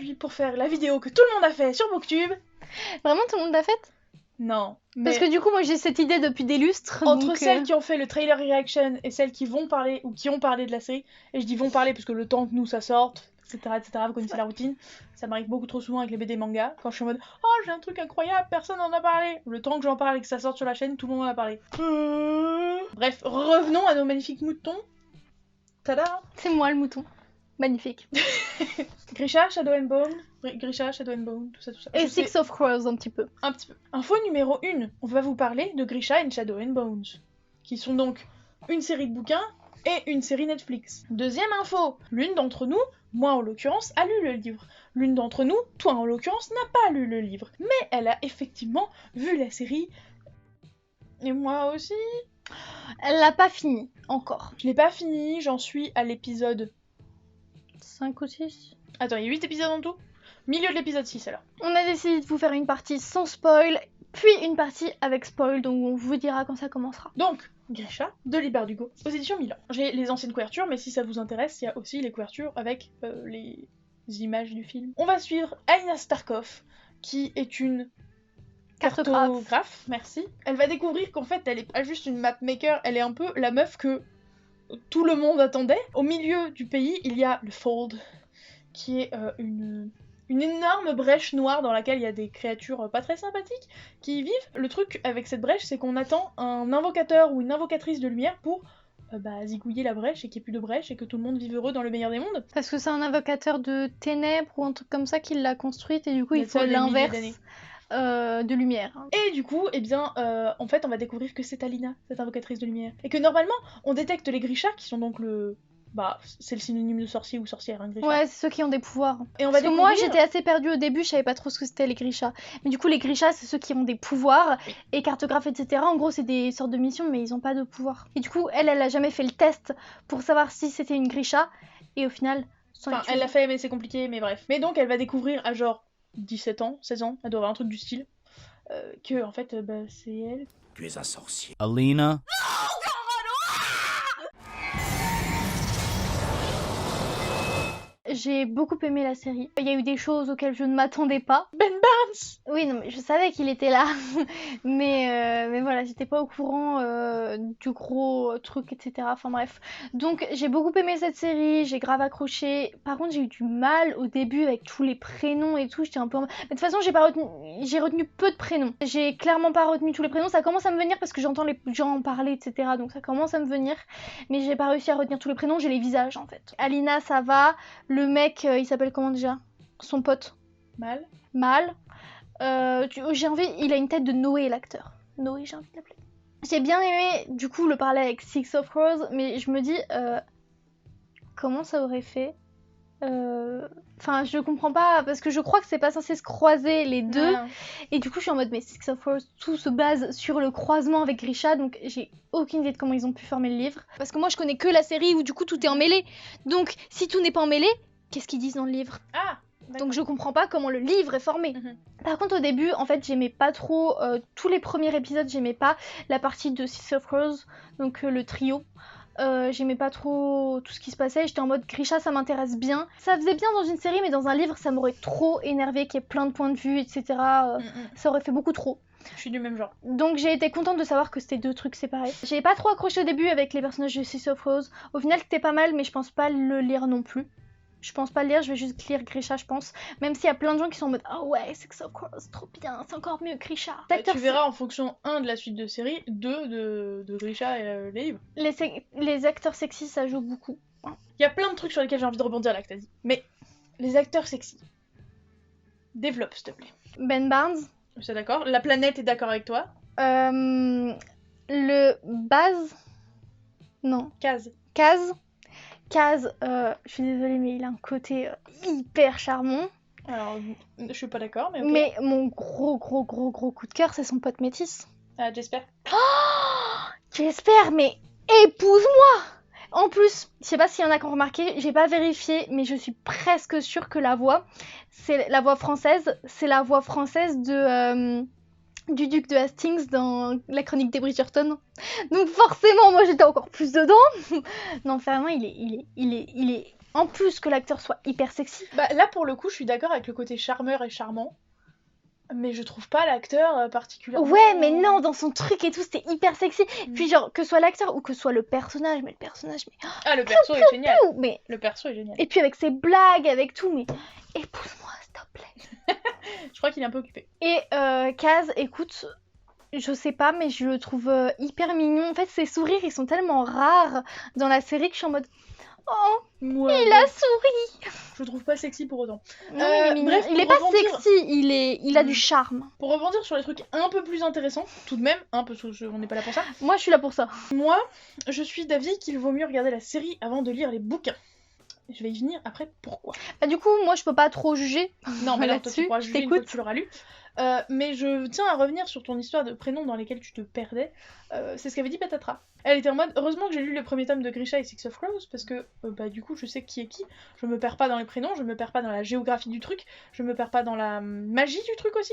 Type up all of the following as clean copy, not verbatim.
aujourd'hui pour faire la vidéo que tout le monde a fait sur Booktube. Vraiment, tout le monde l'a faite? Non. Mais Parce que du coup, moi j'ai cette idée depuis des lustres. entre donc, celles qui ont fait le trailer reaction et celles qui vont parler ou qui ont parlé de la série, et je dis vont parler parce que le temps que nous ça sorte, etc., vous connaissez la routine, ça m'arrive beaucoup trop souvent avec les BD manga, quand je suis en mode oh j'ai un truc incroyable, personne n'en a parlé. Le temps que j'en parle et que ça sorte sur la chaîne, tout le monde en a parlé. Bref, revenons à nos magnifiques moutons. Tada. C'est moi le mouton. Magnifique. Grisha, Shadow and Bone, Grisha, Shadow and Bone, tout ça. Et Je sais Six of Crows un petit peu. un petit peu. Info numéro 1, on va vous parler de Grisha and Shadow and Bones, qui sont donc une série de bouquins et une série Netflix. Deuxième info, l'une d'entre nous, moi en l'occurrence, a lu le livre. L'une d'entre nous, toi en l'occurrence, n'a pas lu le livre. Mais elle a effectivement vu la série. Et moi aussi. Elle l'a pas fini, encore. Je l'ai pas fini, j'en suis à l'épisode... 5 ou 6. Attends, il y a 8 épisodes en tout ? Milieu de l'épisode 6 alors. On a décidé de vous faire une partie sans spoil, puis une partie avec spoil, donc on vous dira quand ça commencera. Donc, Grisha, de Liber Dugo, aux éditions Milan. J'ai les anciennes couvertures, mais si ça vous intéresse, il y a aussi les couvertures avec les images du film. On va suivre Aina Starkov, qui est une cartographe, merci. Elle va découvrir qu'en fait, elle est pas juste une mapmaker, elle est un peu la meuf que tout le monde attendait. Au milieu du pays, il y a le Fold, qui est une énorme brèche noire dans laquelle il y a des créatures pas très sympathiques qui y vivent. Le truc avec cette brèche, c'est qu'on attend un invocateur ou une invocatrice de lumière pour zigouiller la brèche et qu'il n'y ait plus de brèche et que tout le monde vive heureux dans le meilleur des mondes. Parce que c'est un invocateur de ténèbres ou un truc comme ça qui l'a construite et du coup il faut des milliers l'inverse d'années. De lumière. Et du coup, eh bien, en fait, on va découvrir que c'est Alina, cette invocatrice de lumière. Et que normalement, on détecte les Grishas, qui sont donc le... Bah, c'est le synonyme de sorcier ou sorcière, hein, Grisha. Ouais, c'est ceux qui ont des pouvoirs. Et on va Parce que moi j'étais assez perdue au début, je savais pas trop ce que c'était les Grishas. Mais du coup les Grishas c'est ceux qui ont des pouvoirs, et cartographes etc. En gros c'est des sortes de missions mais ils ont pas de pouvoir. Et du coup elle a jamais fait le test pour savoir si c'était une Grisha, et au final... Enfin, elle l'a fait mais c'est compliqué, mais bref. Mais donc elle va découvrir à genre 17 ans, 16 ans, elle doit avoir un truc du style, que en fait c'est elle. Tu es un sorcier. Alina. J'ai beaucoup aimé la série. Il y a eu des choses auxquelles je ne m'attendais pas. Ben Barnes. Oui, non, mais je savais qu'il était là. mais voilà, j'étais pas au courant du gros truc, etc. Enfin bref. Donc j'ai beaucoup aimé cette série, j'ai grave accroché. Par contre, j'ai eu du mal au début avec tous les prénoms et tout. J'étais un peu... Mais de toute façon, j'ai retenu peu de prénoms. J'ai clairement pas retenu tous les prénoms. Ça commence à me venir parce que j'entends les gens en parler, etc. Donc ça commence à me venir. Mais j'ai pas réussi à retenir tous les prénoms, j'ai les visages en fait. Alina, ça va. Le mec, il s'appelle comment déjà ? Son pote. Mal. J'ai envie, il a une tête de Noé, l'acteur. Noé, j'ai envie de l'appeler. J'ai bien aimé, du coup, le parler avec Six of Crows, mais je me dis, comment ça aurait fait Enfin, je comprends pas, parce que je crois que c'est pas censé se croiser les deux. Non. Et du coup, je suis en mode, mais Six of Crows, tout se base sur le croisement avec Grisha, donc j'ai aucune idée de comment ils ont pu former le livre. Parce que moi, je connais que la série où du coup tout est emmêlé. Donc, si tout n'est pas emmêlé, qu'est-ce qu'ils disent dans le livre ? Ah. D'accord. Donc je comprends pas comment le livre est formé. Mhm. Par contre au début en fait j'aimais pas trop tous les premiers épisodes, j'aimais pas la partie de Six of Crows, donc le trio. J'aimais pas trop tout ce qui se passait, j'étais en mode Grisha ça m'intéresse bien. Ça faisait bien dans une série mais dans un livre ça m'aurait trop énervé qu'il y ait plein de points de vue etc. Ça aurait fait beaucoup trop. Je suis du même genre. Donc j'ai été contente de savoir que c'était deux trucs séparés. J'ai pas trop accroché au début avec les personnages de Six of Crows. Au final c'était pas mal mais je pense pas le lire non plus. Je pense pas le lire, je vais juste lire Grisha, je pense. Même s'il y a plein de gens qui sont en mode ah ouais, Six of Crows, trop bien, c'est encore mieux Grisha. Tu verras en fonction 1 de la suite de série, 2 de Grisha et les livres. Les acteurs sexy, ça joue beaucoup. Il y a plein de trucs sur lesquels j'ai envie de rebondir là que t'as dit. Mais les acteurs sexy. Développe, s'il te plaît. Ben Barnes. C'est d'accord. La planète est d'accord avec toi. Le Baz. Non. Kaz. Kaz, je suis désolée, mais il a un côté hyper charmant. Alors, je suis pas d'accord, mais ok. Mais mon gros coup de cœur, c'est son pote métis. Ah, j'espère. Oh, j'espère, mais épouse-moi! En plus, je sais pas s'il y en a qui ont remarqué, j'ai pas vérifié, mais je suis presque sûre que la voix, c'est la voix française, du duc de Hastings dans la chronique des Donc forcément, moi j'étais encore plus dedans. Non, vraiment, il est en plus que l'acteur soit hyper sexy. Bah là pour le coup je suis d'accord avec le côté charmeur et charmant, mais je trouve pas l'acteur particulièrement... Ouais, mais non, dans son truc et tout, c'était hyper sexy. Mm. Puis genre, que soit l'acteur ou que soit le personnage, mais le personnage, mais... Ah le perso est génial. mais... Le perso est génial. Et puis avec ses blagues, avec tout, mais... Épouse-moi, s'il te plaît. Je crois qu'il est un peu occupé. Et Kaz, écoute, je sais pas, mais je le trouve hyper mignon. En fait, ses sourires, ils sont tellement rares dans la série que je suis en mode... Oh, Ouais, il a souri. je le trouve pas sexy pour autant. Non, il est mignon. bref, il est pour pas rebondir- sexy, il a du charme. Pour rebondir sur les trucs un peu plus intéressants, tout de même, hein, parce qu'on n'est pas là pour ça, Moi, je suis là pour ça. moi, je suis d'avis qu'il vaut mieux regarder la série avant de lire les bouquins. Je vais y venir après pourquoi. Bah, du coup, moi, je peux pas trop juger. Non, mais là, toi, tu Là-dessus, pourras je juger une fois t'écoute. que tu l'auras lu. Mais je tiens à revenir sur ton histoire de prénoms dans lesquels tu te perdais. C'est ce qu'avait dit Patatra. Elle était en mode, heureusement que j'ai lu le premier tome de Grisha et Six of Crows, parce que bah, du coup, je sais qui est qui. Je me perds pas dans les prénoms, je me perds pas dans la géographie du truc, je me perds pas dans la magie du truc aussi.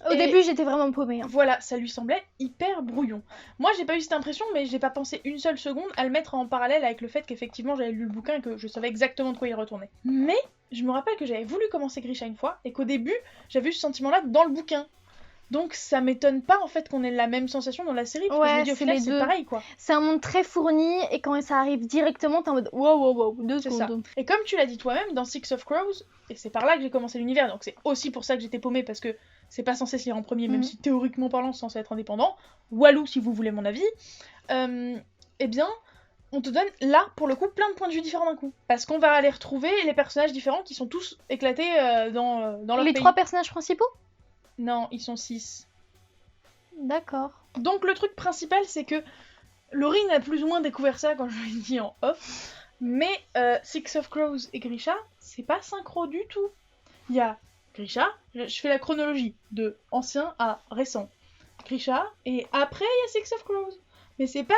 Au Et- début, j'étais vraiment paumée. Hein. Voilà, ça lui semblait hyper brouillon. Moi, j'ai pas eu cette impression, mais j'ai pas pensé une seule seconde à le mettre en parallèle avec le fait qu'effectivement j'avais lu le bouquin et que je savais exactement de quoi il retournait. Mais je me rappelle que j'avais voulu commencer Grisha une fois et qu'au début, j'avais eu ce sentiment-là dans le bouquin. Donc ça m'étonne pas en fait qu'on ait la même sensation dans la série, parce que je Ouais, me dis au c'est final les c'est deux. pareil quoi. C'est un monde très fourni et quand ça arrive directement, t'es en mode wow, 2 C'est ça. secondes. Et comme tu l'as dit toi-même, dans Six of Crows, et c'est par là que j'ai commencé l'univers, donc c'est aussi pour ça que j'étais paumée, parce que c'est pas censé se lire en premier, même Mhm. si théoriquement parlant c'est censé être indépendant. Walou si vous voulez mon avis. Eh bien, on te donne là pour le coup plein de points de vue différents d'un coup. Parce qu'on va aller retrouver les personnages différents qui sont tous éclatés dans leur Les pays. 3 personnages principaux? Non, ils sont 6. D'accord. Donc le truc principal, c'est que Laurine a plus ou moins découvert ça quand je lui ai dit en off, mais Six of Crows et Grisha, c'est pas synchro du tout. Il y a Grisha, je fais la chronologie de ancien à récent. Grisha, et après il y a Six of Crows. Mais c'est pas...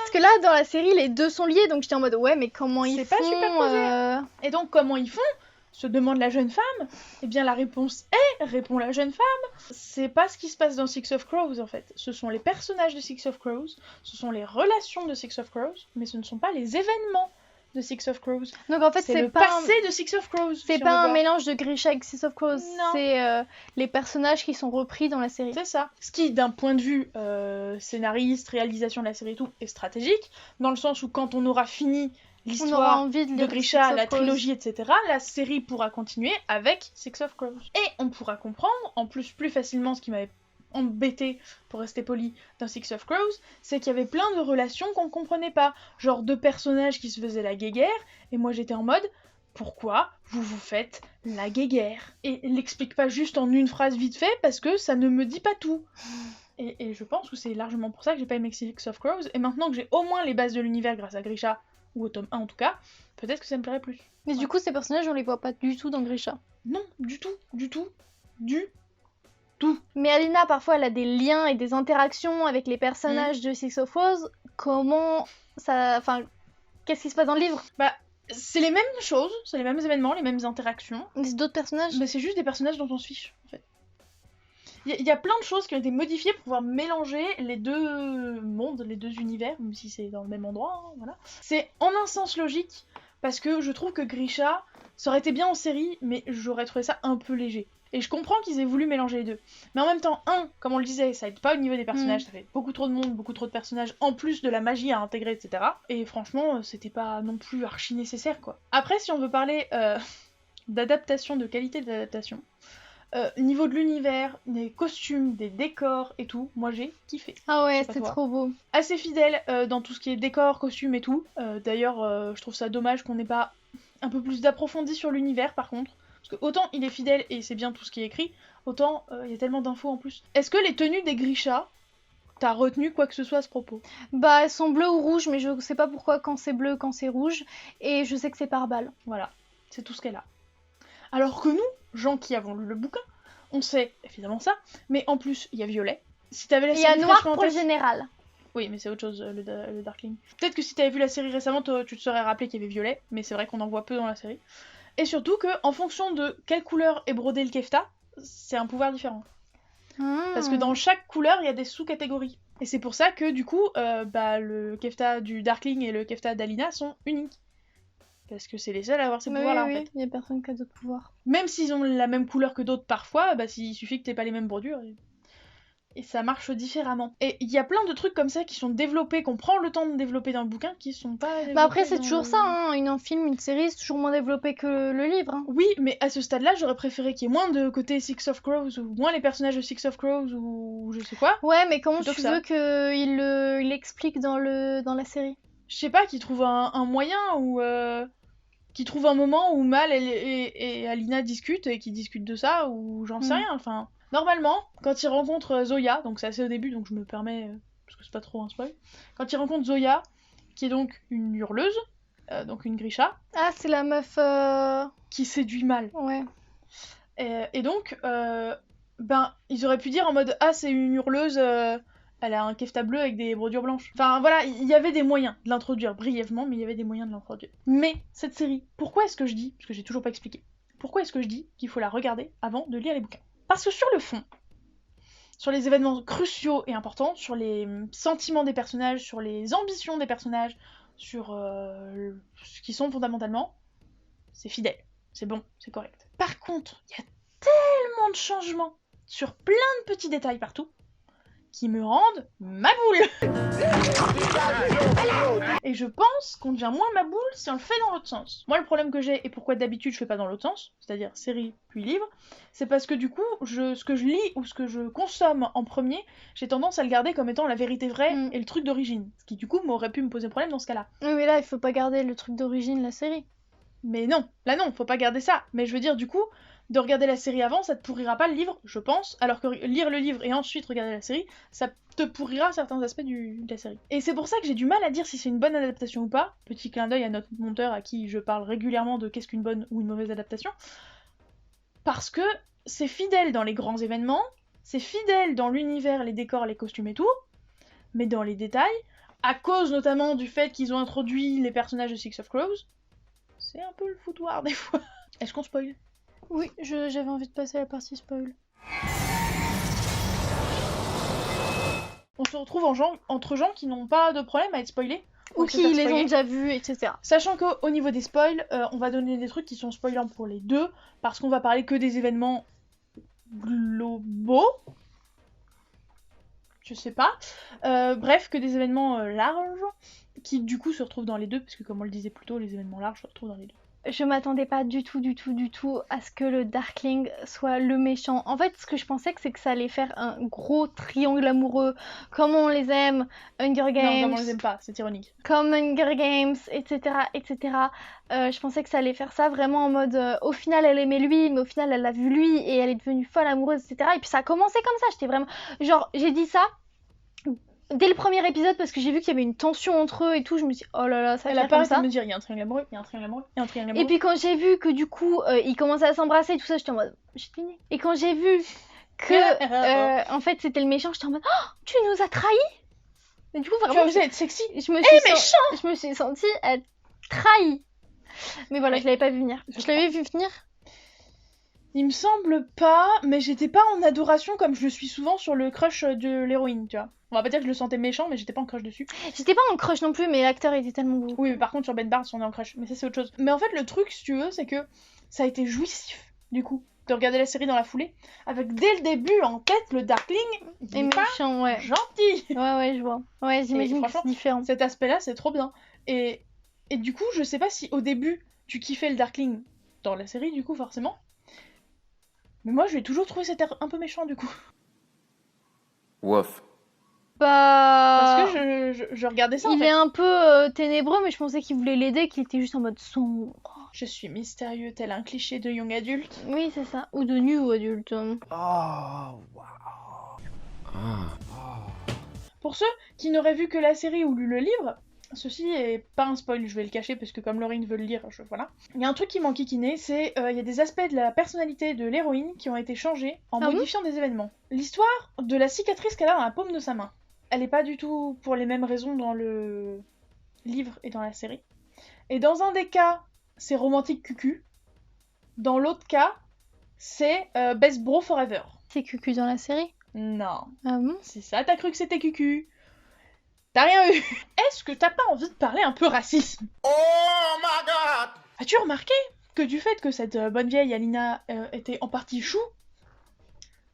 Parce que là, dans la série, les deux sont liés, donc j'étais en mode ouais, mais comment ils C'est font pas superposé. Et donc comment ils font, se demande la jeune femme. Eh bien la réponse est, répond la jeune femme, c'est pas ce qui se passe dans Six of Crows en fait. Ce sont les personnages de Six of Crows, ce sont les relations de Six of Crows, mais ce ne sont pas les événements de Six of Crows. Donc en fait, C'est c'est le pas passé de Six of Crows. c'est si on pas veut un voir. mélange de Grisha avec Six of Crows, Non. c'est les personnages qui sont repris dans la série. C'est ça. Ce qui, d'un point de vue scénariste, réalisation de la série et tout, est stratégique, dans le sens où quand on aura fini On aura l'histoire envie de de lire Grisha, Six of la Crows. trilogie, etc., la série pourra continuer avec Six of Crows. Et on pourra comprendre, en plus facilement, ce qui m'avait embêté, pour rester poli, dans Six of Crows, c'est qu'il y avait plein de relations qu'on comprenait pas. Genre deux personnages qui se faisaient la guéguerre, et moi j'étais en mode, pourquoi vous vous faites la guéguerre? Et il l'explique pas juste en une phrase vite fait, parce que ça ne me dit pas tout. Et je pense que c'est largement pour ça que j'ai pas aimé Six of Crows, et maintenant que j'ai au moins les bases de l'univers grâce à Grisha, ou au tome 1 en tout cas, peut-être que ça me plairait plus. Mais du coup, ces personnages, on les voit pas du tout dans Grisha. Non, du tout. Mais Alina, parfois, elle a des liens et des interactions avec les personnages de Six of Crows. Comment ça... Enfin, qu'est-ce qui se passe dans le livre? Bah, c'est les mêmes choses, c'est les mêmes événements, les mêmes interactions, C'est d'autres personnages? mais c'est juste des personnages dont on se fiche, en fait. Il y a plein de choses qui ont été modifiées pour pouvoir mélanger les deux mondes, les deux univers, même si c'est dans le même endroit, hein, voilà. C'est en un sens logique, parce que je trouve que Grisha, ça aurait été bien en série, mais j'aurais trouvé ça un peu léger. Et je comprends qu'ils aient voulu mélanger les deux. Mais en même temps, comme on le disait, ça aide pas au niveau des personnages, ça fait beaucoup trop de monde, beaucoup trop de personnages, en plus de la magie à intégrer, etc. Et franchement, c'était pas non plus archi nécessaire, quoi. Après, si on veut parler d'adaptation, de qualité d'adaptation, niveau de l'univers, des costumes, des décors et tout, moi j'ai kiffé. Ah ouais, pas c'est toi. trop beau. Assez fidèle dans tout ce qui est décor, costumes et tout. D'ailleurs, je trouve ça dommage qu'on n'ait pas un peu plus d'approfondi sur l'univers par contre. Parce que autant il est fidèle et c'est bien tout ce qui est écrit, autant il y a tellement d'infos en plus. Est-ce que les tenues des Grisha, t'as retenu quoi que ce soit à ce propos? Bah, elles sont bleues ou rouges, mais je sais pas pourquoi quand c'est bleu, quand c'est rouge. Et je sais que c'est par balle. Voilà, c'est tout ce qu'elle a. Alors que nous, gens qui avons lu le bouquin, on sait évidemment ça, mais en plus il y a violet. Si t'avais la Et il y a série noir fraîchement en pour le tête- général. Oui, mais c'est autre chose, le Darkling. Peut-être que si t'avais vu la série récemment, tu te serais rappelé qu'il y avait violet, mais c'est vrai qu'on en voit peu dans la série. Et surtout que, en fonction de quelle couleur est brodé le kefta, c'est un pouvoir différent. Parce que dans chaque couleur, il y a des sous-catégories. Et c'est pour ça que, du coup, le kefta du Darkling et le kefta d'Alina sont uniques. Parce que c'est les seuls à avoir ces Oui, pouvoirs-là, oui, en fait. il y a personne qui a d'autres pouvoirs. Même s'ils ont la même couleur que d'autres parfois, bah il suffit que t'aies pas les mêmes bordures. Et ça marche différemment. Et il y a plein de trucs comme ça qui sont développés, qu'on prend le temps de développer dans le bouquin, qui sont pas développés Bah après, c'est dans toujours le- ça, hein. Un film, une série, c'est toujours moins développé que le livre. Hein. Oui, mais à ce stade-là, j'aurais préféré qu'il y ait moins de côté Six of Crows, ou moins les personnages de Six of Crows, ou je sais quoi. Ouais, mais comment Plutôt tu que ça. veux qu'il l'explique dans la série? Je sais pas, qu'ils trouvent un moyen, ou qu'ils trouvent un moment où Mal et Alina discutent, et qu'ils discutent de ça, ou j'en sais Mm. rien, enfin... Normalement, quand ils rencontrent Zoya, donc c'est assez au début, donc je me permets, parce que c'est pas trop un spoil, quand ils rencontrent Zoya, qui est donc une hurleuse, donc une Grisha, Ah, c'est la meuf... qui séduit Mal. Ouais. Et donc, ils auraient pu dire en mode « Ah, c'est une hurleuse, elle a un kefta bleu avec des brodures blanches. » Enfin, voilà, il y avait des moyens de l'introduire brièvement, mais il y avait des moyens de l'introduire. Mais, cette série, pourquoi est-ce que je dis, parce que j'ai toujours pas expliqué, pourquoi est-ce que je dis qu'il faut la regarder avant de lire les bouquins? Parce que sur le fond, sur les événements cruciaux et importants, sur les sentiments des personnages, sur les ambitions des personnages, sur ce qu'ils sont fondamentalement, c'est fidèle, c'est bon, c'est correct. Par contre, il y a tellement de changements sur plein de petits détails partout qui me rendent ma boule. Et je pense qu'on devient moins ma boule si on le fait dans l'autre sens. Moi, le problème que j'ai, et pourquoi d'habitude je fais pas dans l'autre sens, c'est-à-dire série puis livre, c'est parce que du coup, ce que je lis ou ce que je consomme en premier, j'ai tendance à le garder comme étant la vérité vraie et le truc d'origine. Ce qui du coup m'aurait pu me poser problème dans ce cas-là. Oui, mais là, il faut pas garder le truc d'origine de la série. Mais non, là non, faut pas garder ça. Mais je veux dire, du coup, de regarder la série avant, ça te pourrira pas le livre, je pense, alors que lire le livre et ensuite regarder la série, ça te pourrira certains aspects de la série. Et c'est pour ça que j'ai du mal à dire si c'est une bonne adaptation ou pas. Petit clin d'œil à notre monteur à qui je parle régulièrement de qu'est-ce qu'une bonne ou une mauvaise adaptation. Parce que c'est fidèle dans les grands événements, c'est fidèle dans l'univers, les décors, les costumes et tout, mais dans les détails, à cause notamment du fait qu'ils ont introduit les personnages de Six of Crows, c'est un peu le foutoir des fois. Est-ce qu'on spoil? Oui, j'avais envie de passer à la partie spoil. On se retrouve entre gens qui n'ont pas de problème à être spoilés. Ou qui les ont déjà vus, etc. Sachant qu'au niveau des spoils, on va donner des trucs qui sont spoilants pour les deux, parce qu'on va parler que des événements globaux. Je sais pas. Bref, que des événements larges, qui du coup se retrouvent dans les deux, parce que comme on le disait plus tôt, les événements larges se retrouvent dans les deux. Je m'attendais pas du tout à ce que le Darkling soit le méchant. En fait, ce que je pensais, c'est que ça allait faire un gros triangle amoureux, comme on les aime, Hunger Games. Non, comme on les aime pas, c'est ironique. Comme Hunger Games, etc., etc. Je pensais que ça allait faire ça vraiment en mode, au final, elle aimait lui, mais au final, elle a vu lui, et elle est devenue folle amoureuse, etc. Et puis ça a commencé comme ça, j'étais vraiment... Genre, j'ai dit ça dès le premier épisode parce que j'ai vu qu'il y avait une tension entre eux et tout, je me suis dit oh là là, ça va Elle faire a pas comme arrêté ça. de me dire il y a un triangle amoureux, il y a un triangle amoureux, il y a un triangle amoureux. Et puis quand j'ai vu que du coup ils commençaient à s'embrasser et tout ça, j'étais en mode j'ai fini. Et quand j'ai vu que en fait c'était le méchant, j'étais en mode oh, tu nous as trahis. Et du coup tu vraiment as osé être sexy. je me suis sentie trahie. Mais voilà, je l'avais pas vu venir. Je l'avais vu venir. Il me semble pas, mais j'étais pas en adoration comme je le suis souvent sur le crush de l'héroïne, tu vois. On va pas dire que je le sentais méchant, mais j'étais pas en crush dessus. J'étais pas en crush non plus, mais l'acteur était tellement beau. Oui, mais par contre sur Ben Barnes on est en crush, mais ça c'est autre chose. Mais en fait le truc, si tu veux, c'est que ça a été jouissif, du coup, de regarder la série dans la foulée, avec dès le début en tête le Darkling, Et méchant, ouais. Gentil. Ouais, je vois. Ouais, j'imagine que c'est différent. Cet aspect-là, c'est trop bien. Et du coup, je sais pas si au début tu kiffais le Darkling dans la série, du coup, forcément. Mais moi, je l'ai toujours trouvé cet air un peu méchant, du coup. Wouf. Bah... Parce que je regardais ça, en Il fait. est un peu ténébreux, mais je pensais qu'il voulait l'aider, qu'il était juste en mode sombre. Je suis mystérieux, tel un cliché de young adulte. Oui, c'est ça. Ou de new adulte. Oh, wow. Pour ceux qui n'auraient vu que la série ou lu le livre, ceci est pas un spoil, je vais le cacher parce que comme Laurine veut le lire, voilà. Il y a un truc qui m'enquiquinait, c'est il y a des aspects de la personnalité de l'héroïne qui ont été changés en modifiant des événements. L'histoire de la cicatrice qu'elle a dans la paume de sa main, elle est pas du tout pour les mêmes raisons dans le livre et dans la série. Et dans un des cas, c'est romantique cucu. Dans l'autre cas, c'est best bro forever. C'est cucu dans la série? Non. Ah bon? C'est ça, t'as cru que c'était cucu? T'as rien eu. Est-ce que t'as pas envie de parler un peu racisme? Oh my god! As-tu remarqué que du fait que cette bonne vieille Alina était en partie chou,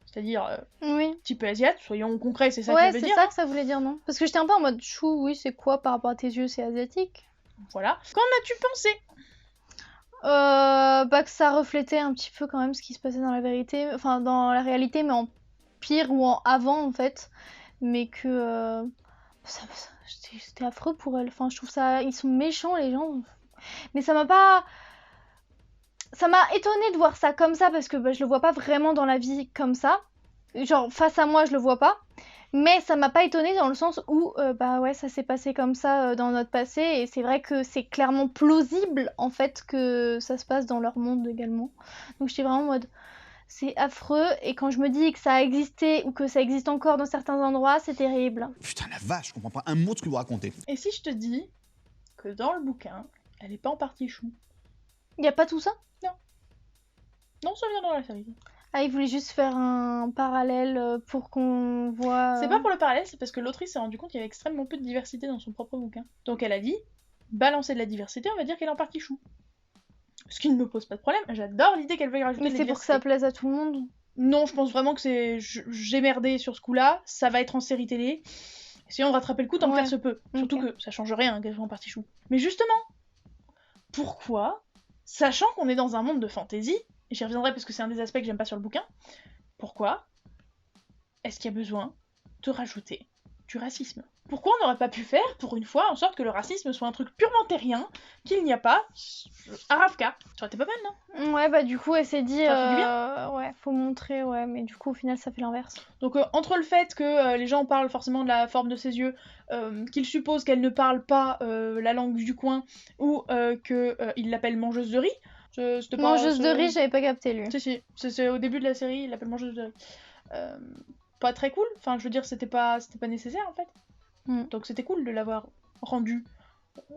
c'est-à-dire Oui. petit peu asiate, soyons concrets, c'est ça Ouais, que ça veut c'est dire. ça que ça voulait dire, non? Parce que j'étais un peu en mode chou, oui, c'est quoi par rapport à tes yeux, c'est asiatique. Voilà. Qu'en as-tu pensé? Bah que ça reflétait un petit peu quand même ce qui se passait dans la vérité, enfin dans la réalité, mais en pire ou en avant en fait. Mais que c'était affreux pour elle. Enfin, je trouve ça, ils sont méchants les gens. Mais ça m'a pas, ça m'a étonnée de voir ça comme ça parce que bah, je le vois pas vraiment dans la vie comme ça. Genre face à moi, je le vois pas. Mais ça m'a pas étonnée dans le sens où bah ouais, ça s'est passé comme ça dans notre passé et c'est vrai que c'est clairement plausible en fait que ça se passe dans leur monde également. Donc j'étais vraiment en mode c'est affreux et quand je me dis que ça a existé ou que ça existe encore dans certains endroits, c'est terrible. Putain, la vache, je comprends pas un mot de ce que vous racontez. Et si je te dis que dans le bouquin, elle est pas en partie chou? Y a pas tout ça? Non, ça vient dans la série. Ah, ils voulaient juste faire un parallèle pour qu'on voit. C'est pas pour le parallèle, c'est parce que l'autrice s'est rendu compte qu'il y avait extrêmement peu de diversité dans son propre bouquin. Donc elle a dit, balancer de la diversité, on va dire qu'elle est en partie chou. Ce qui ne me pose pas de problème, j'adore l'idée qu'elle veuille rajouter Mais de la c'est pour que ça diversité. plaise à tout le monde. Non, je pense vraiment que c'est... J'ai merdé sur ce coup-là, ça va être en série télé. Essayons de rattraper le coup tant que Ouais. faire se peut. Surtout Ok. que ça change rien qu'elle soit en partie chou. Mais justement, pourquoi, sachant qu'on est dans un monde de fantasy, et j'y reviendrai parce que c'est un des aspects que j'aime pas sur le bouquin, pourquoi est-ce qu'il y a besoin de rajouter du racisme? Pourquoi on n'aurait pas pu faire, pour une fois, en sorte que le racisme soit un truc purement terrien, qu'il n'y a pas à Ravka? Ça aurait été pas mal, non? Ouais, bah du coup, elle s'est dit. Ça fait du Ouais, faut montrer, ouais, mais du coup, au final, ça fait l'inverse. Donc entre le fait que les gens parlent forcément de la forme de ses yeux, qu'ils supposent qu'elle ne parle pas la langue du coin, ou qu'ils l'appellent mangeuse de riz, c'était pas... Mangeuse de riz, j'avais pas capté lui. Si, c'est au début de la série, il l'appelle mangeuse de riz. Pas très cool, enfin je veux dire, c'était pas nécessaire en fait. Donc c'était cool de l'avoir rendu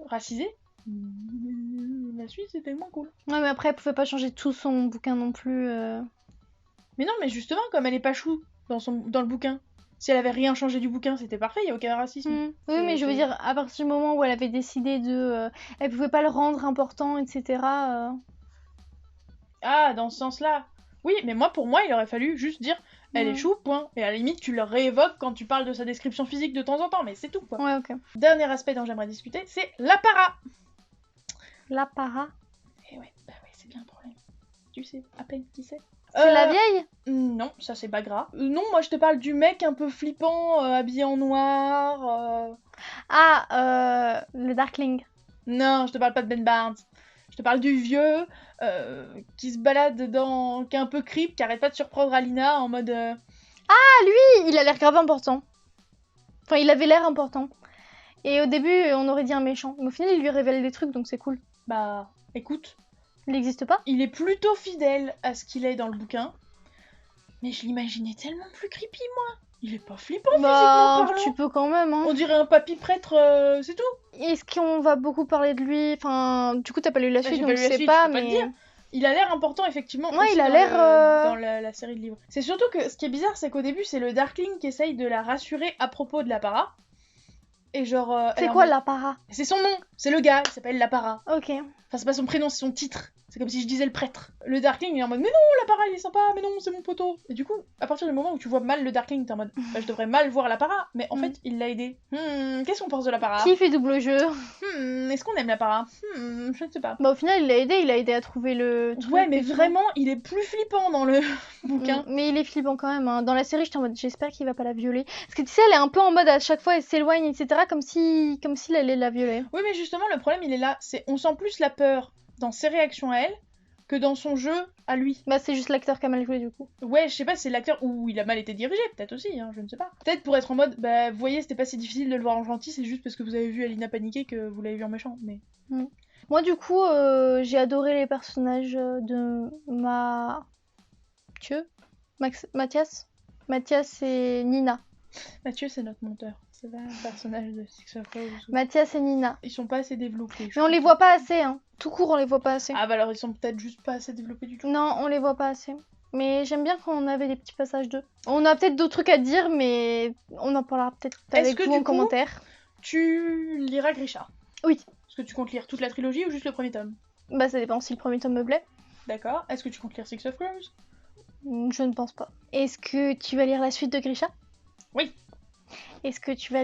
racisé. La suite c'était moins cool. Ouais, mais après, elle pouvait pas changer tout son bouquin non plus. Mais non, mais justement, comme elle est pas chou dans le bouquin, si elle avait rien changé du bouquin, c'était parfait, y a aucun racisme. Oui, mais je veux dire, à partir du moment où elle avait décidé de. Elle pouvait pas le rendre important, etc. Ah, dans ce sens-là. Oui, mais pour moi, il aurait fallu juste dire elle est chou, point. Et à la limite, tu le réévoques quand tu parles de sa description physique de temps en temps, mais c'est tout, quoi. Ouais, ok. Dernier aspect dont j'aimerais discuter, c'est l'apparat. L'apparat. Eh ouais, bah ouais, c'est bien le problème. Tu sais à peine qui c'est. C'est la vieille? Non, ça c'est Bagra. Non, moi je te parle du mec un peu flippant, habillé en noir. Ah, le Darkling. Non, je te parle pas de Ben Barnes. Je te parle du vieux qui se balade qui est un peu creep, qui arrête pas de surprendre Alina en mode. Ah, lui, il a l'air grave important. Enfin, il avait l'air important. Et au début, on aurait dit un méchant. Mais au final, il lui révèle des trucs, donc c'est cool. Bah, écoute. Il n'existe pas? Il est plutôt fidèle à ce qu'il est dans le bouquin. Mais je l'imaginais tellement plus creepy, moi. Il est pas flippant, physiquement parlant. Tu peux quand même, hein. On dirait un papy prêtre, c'est tout. Est-ce qu'on va beaucoup parler de lui? Enfin, du coup, t'as pas lu la suite, j'ai donc pas je lu la sais suite, pas, je peux pas mais... te dire. Il a l'air important, effectivement. Ouais, aussi il a dans l'air, dans la série de livres. C'est surtout que ce qui est bizarre, c'est qu'au début, c'est le Darkling qui essaye de la rassurer à propos de l'apparat. Et genre... C'est quoi l'apparat? C'est son nom, c'est le gars, il s'appelle l'apparat. Ok. Enfin, c'est pas son prénom, c'est son titre. C'est comme si je disais le prêtre. Le Darkling, il est en mode, mais non, l'apparat, il est sympa, mais non, c'est mon poteau. Et du coup, à partir du moment où tu vois mal le Darkling, t'es en mode, bah, je devrais mal voir l'apparat. Mais en fait, il l'a aidé. Qu'est-ce qu'on pense de l'apparat? Qui fait double jeu? Est-ce qu'on aime l'apparat? Je ne sais pas. Bah, au final, il a aidé à trouver le truc. Ouais, mais vraiment, il est plus flippant dans le bouquin. Mais il est flippant quand même, hein. Dans la série, j'étais en mode, j'espère qu'il va pas la violer. Parce que tu sais, elle est un peu en mode, à chaque fois, elle s'éloigne, etc. Comme s'il allait la violer. Oui, mais justement, le problème, il est là. On sent plus la peur dans ses réactions à elle que dans son jeu à lui. Bah, c'est juste l'acteur qui a mal joué, du coup. Ouais, je sais pas si c'est l'acteur ou il a mal été dirigé, peut-être aussi, hein, je ne sais pas. Peut-être pour être en mode, bah, vous voyez, c'était pas si difficile de le voir en gentil, c'est juste parce que vous avez vu Alina paniquer que vous l'avez vu en méchant, mais... Moi, du coup, j'ai adoré les personnages de Mathias et Nina. Mathieu, c'est notre monteur. C'est pas un personnage de Six of Crows. Mathias et Nina. Ils sont pas assez développés. Mais on les voit pas assez, hein. Tout court, on les voit pas assez. Ah bah alors ils sont peut-être juste pas assez développés du tout. Non, on les voit pas assez. Mais j'aime bien quand on avait des petits passages d'eux. On a peut-être d'autres trucs à dire, mais on en parlera peut-être avec vous en commentaire. tu liras Grisha. Oui. Est-ce que tu comptes lire toute la trilogie ou juste le premier tome? Bah ça dépend si le premier tome me plaît. D'accord. Est-ce que tu comptes lire Six of Crows? Je ne pense pas. Est-ce que tu vas lire la suite de Grisha? Oui. Est-ce que tu vas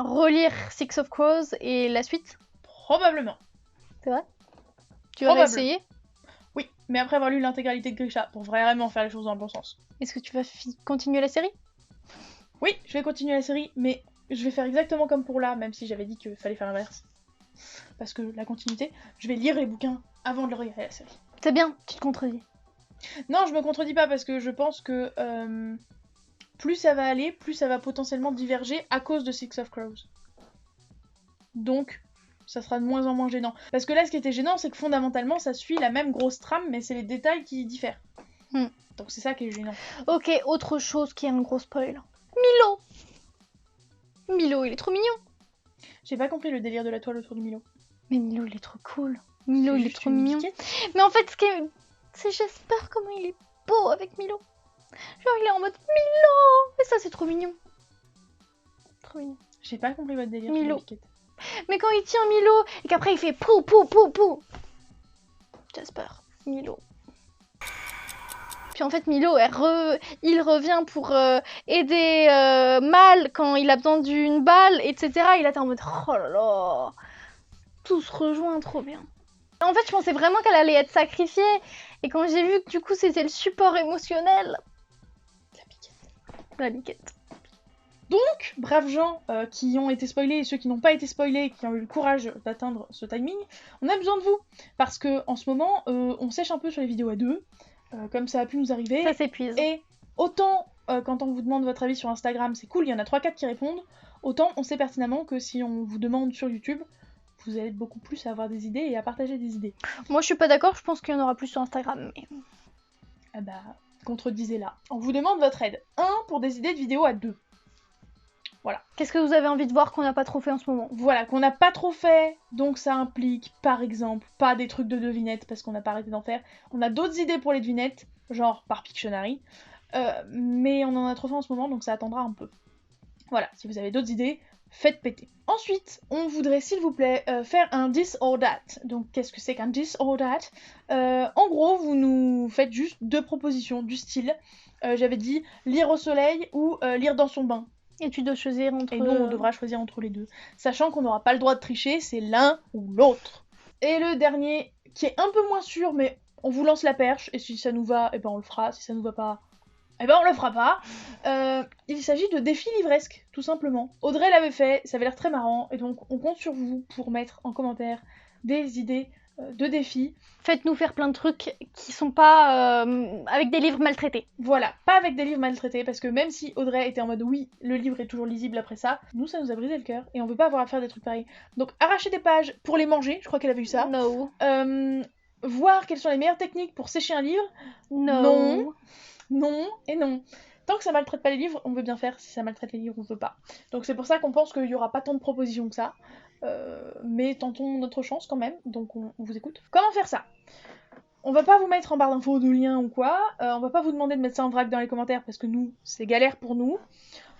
relire Six of Crows et la suite? Probablement. C'est vrai? Tu vas essayer? Oui, mais après avoir lu l'intégralité de Grisha, pour vraiment faire les choses dans le bon sens. Est-ce que tu vas continuer la série? Oui, je vais continuer la série, mais je vais faire exactement comme pour là, même si j'avais dit qu'il fallait faire l'inverse. Parce que la continuité, je vais lire les bouquins avant de le regarder la série. C'est bien, tu te contredis. Non, je me contredis pas parce que je pense que plus ça va aller, plus ça va potentiellement diverger à cause de Six of Crows. Donc, ça sera de moins en moins gênant. Parce que là, ce qui était gênant, c'est que fondamentalement, ça suit la même grosse trame, mais c'est les détails qui diffèrent. Donc c'est ça qui est gênant. Ok, autre chose qui est un gros spoil. Milo, il est trop mignon. J'ai pas compris le délire de la toile autour du Milo. Mais Milo, il est trop cool. Milo, il est trop mignon. Biquette. Mais en fait, c'est j'espère comment il est beau avec Milo. Genre, il est en mode Milo. Et ça, c'est trop mignon. Trop mignon. J'ai pas compris votre délire. Milo. Sur la biquette. Mais quand il tient Milo et qu'après il fait pou pou pou pou. J'espère. Milo. Puis en fait, Milo, il revient pour aider Mal quand il a besoin d'une balle, etc. Il était en mode oh là là. Tout se rejoint trop bien. En fait, je pensais vraiment qu'elle allait être sacrifiée. Et quand j'ai vu que du coup c'était le support émotionnel. La biquette. Donc, braves gens qui ont été spoilés et ceux qui n'ont pas été spoilés, qui ont eu le courage d'atteindre ce timing, on a besoin de vous. Parce que en ce moment, on sèche un peu sur les vidéos à deux, comme ça a pu nous arriver. Ça s'épuise. Et autant quand on vous demande votre avis sur Instagram, c'est cool, il y en a 3-4 qui répondent, autant on sait pertinemment que si on vous demande sur YouTube, vous allez beaucoup plus à avoir des idées et à partager des idées. Moi je suis pas d'accord, je pense qu'il y en aura plus sur Instagram. Mais... Ah bah, contredisez-la. On vous demande votre aide. 1 pour des idées de vidéos à 2. Voilà. Qu'est-ce que vous avez envie de voir qu'on n'a pas trop fait en ce moment? Voilà, qu'on n'a pas trop fait, donc ça implique, par exemple, pas des trucs de devinettes, parce qu'on n'a pas arrêté d'en faire. On a d'autres idées pour les devinettes, genre par Pictionary, mais on en a trop fait en ce moment, donc ça attendra un peu. Voilà, si vous avez d'autres idées, faites péter. Ensuite, on voudrait, s'il vous plaît, faire un this or that. Donc, qu'est-ce que c'est qu'un this or that? En gros, vous nous faites juste 2 propositions du style, j'avais dit lire au soleil ou lire dans son bain. Et tu dois choisir entre... Et nous, on devra choisir entre les deux. Sachant qu'on n'aura pas le droit de tricher, c'est l'un ou l'autre. Et le dernier, qui est un peu moins sûr, mais on vous lance la perche, et si ça nous va, eh ben on le fera. Si ça nous va pas, eh ben on le fera pas. Il s'agit de défis livresques, tout simplement. Audrey l'avait fait, ça avait l'air très marrant, et donc on compte sur vous pour mettre en commentaire des idées de défis. Faites-nous faire plein de trucs qui sont pas avec des livres maltraités. Voilà, pas avec des livres maltraités, parce que même si Audrey était en mode oui, le livre est toujours lisible après ça, nous ça nous a brisé le cœur, et on veut pas avoir à faire des trucs pareils. Donc arracher des pages pour les manger, je crois qu'elle avait eu ça. No. Voir quelles sont les meilleures techniques pour sécher un livre. No. Non et non. Tant que ça maltraite pas les livres, on veut bien faire. Si ça maltraite les livres, on veut pas. Donc c'est pour ça qu'on pense qu'il y aura pas tant de propositions que ça. Mais tentons notre chance quand même. Donc on vous écoute. Comment faire ça? On va pas vous mettre en barre d'infos de liens ou quoi. On va pas vous demander de mettre ça en vrac dans les commentaires parce que nous, c'est galère pour nous.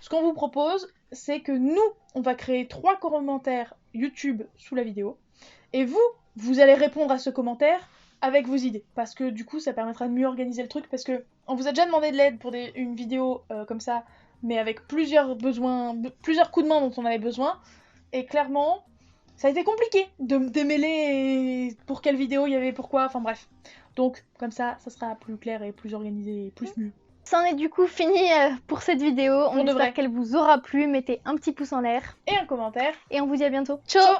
Ce qu'on vous propose, c'est que nous, on va créer 3 commentaires YouTube sous la vidéo. Et vous allez répondre à ce commentaire avec vos idées. Parce que du coup, ça permettra de mieux organiser le truc. Parce que on vous a déjà demandé de l'aide pour une vidéo comme ça, mais avec plusieurs coups de main dont on avait besoin. Et clairement, ça a été compliqué de démêler pour quelle vidéo il y avait pourquoi, enfin bref. Donc, comme ça sera plus clair et plus organisé et plus mieux. Ça en est du coup fini pour cette vidéo. On espère qu'elle vous aura plu. Mettez un petit pouce en l'air. Et un commentaire. Et on vous dit à bientôt. Ciao.